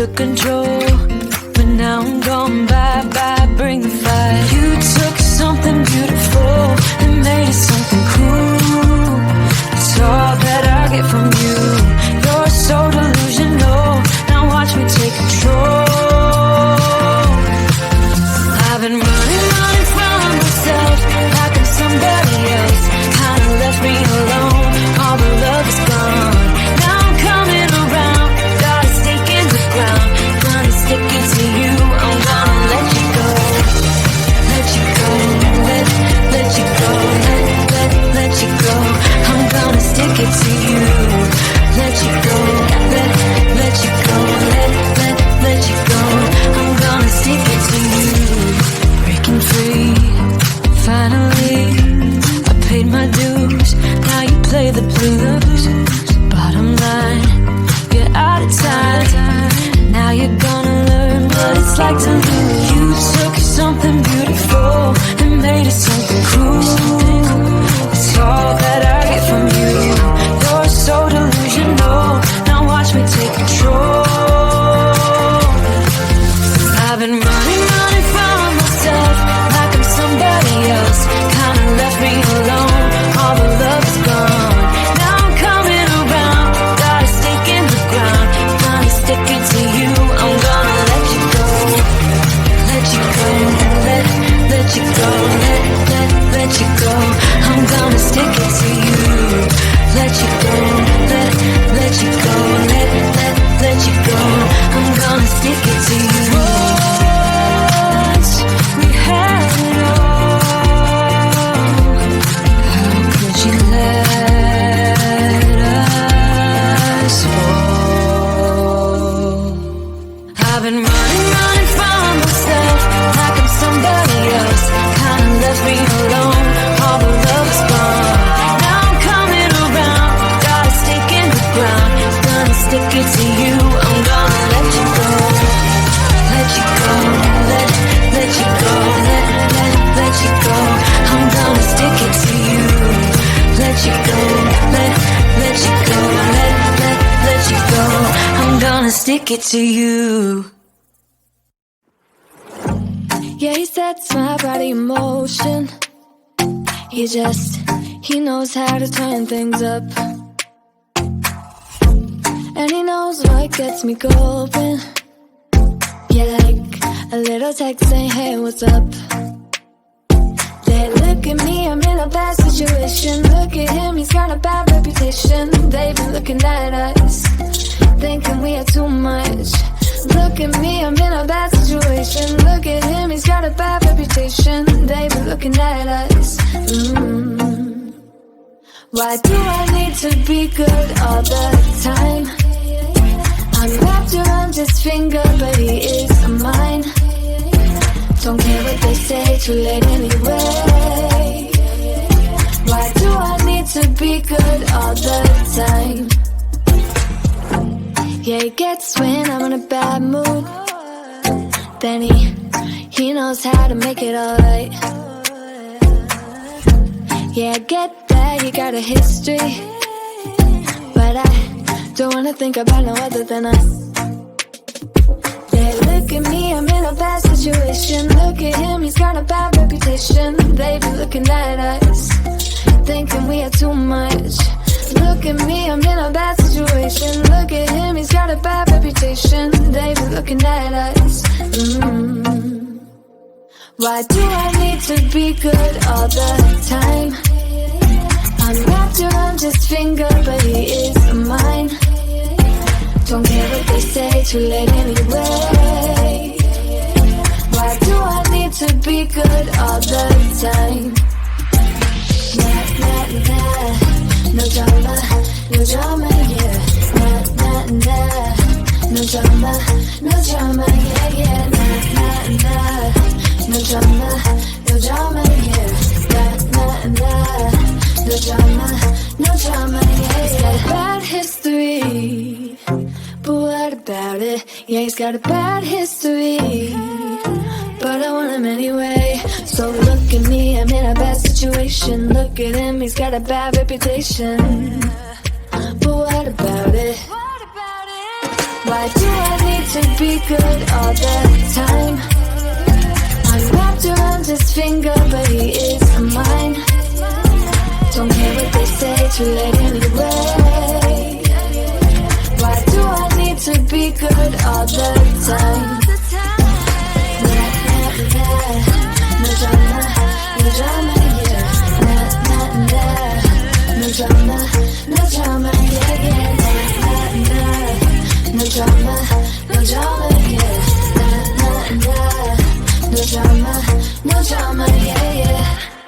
took control, but now I'm gone bye-bye, bring the fire. You took something beautiful and made it something cool. It's all that I get from you. You're so delusional, now watch me take control. I've been running from myself like I'm somebody else. Kinda left me alone, all the love is gone. Now I'm coming around, got a stake in the ground. Gonna stick it to you, I'm gonna let you go. Let you go, let you go, let you go. I'm gonna stick it to you. Let you go, let you go, let you go. I'm gonna stick it to you. Breaking free, finally, I paid my dues. Now you play the blues. Bottom line, you're out of time. Now you're gonna learn what it's like to lose. You took something beautiful and made it something cruel. It's all that I get from you. You're so delusional, now watch me take control. I've been running from myself like I'm somebody else. Kinda left me alone, all the love is gone. Now I'm coming around, got a stake in the ground. Gonna stick it to you, I'm gonna let you go. Let you go, let you go, let you go. I'm gonna stick it to you. Let you go, let you go, let you go. I'm gonna stick it to you. Once we had it all, how could you let us fall? I've been running from myself like I'm somebody else. Kinda left me alone, all the love is gone. Now I'm coming around, got a stake in the ground. Gonna stick it to you, I'm gonna let you go. Let you go, let you go, let you go. I'm gonna stick it to you. Let you go, let you go, let you go. I'm gonna stick it to you. Yeah, he sets my body in motion. He knows how to turn things up. And he knows what gets me going. Yeah, like a little text saying, hey, what's up? They look at me, I'm in a bad situation. Look at him, he's got a bad reputation. They've been looking at us, thinking we are too much. Look at me, I'm in a bad situation. Look at him, he's got a bad reputation. They've been looking at us. Why do I need to be good all the time? I'm wrapped around his finger, but he is mine. Don't care what they say, too late anyway. Why do I need to be good all the time? Yeah, he gets when I'm in a bad mood. Then he knows how to make it alright. Yeah, I get that you got a history, but I don't wanna think about no other than us. Yeah, look at me, I'm in a bad situation. Look at him, he's got a bad reputation. They've been looking at us, thinking we are too much. Look at me, I'm in a bad situation. Look at him, he's got a bad reputation. They've been looking at us. Why do I need to be good all the time? I'm wrapped around his finger, but he is mine. Don't care what they say, too late anyway. Why do I need to be good all the time? No drama, no drama, yeah. No drama, yeah, yeah. No drama, yeah. No drama, yeah. He's got a bad history, but what about it? Yeah, he's got a bad history, but I want him anyway. So look at me, I'm in a bad situation. Look at him, he's got a bad reputation, but what about it? Why do I need to be good all the time? I'm wrapped around his finger, but he is mine. Don't care what they say, too late anyway. Why do I need to be good all the time? No drama, no drama, yeah. No drama, no drama, yeah, yeah. No drama, no drama, yeah. No drama, no drama, yeah, yeah.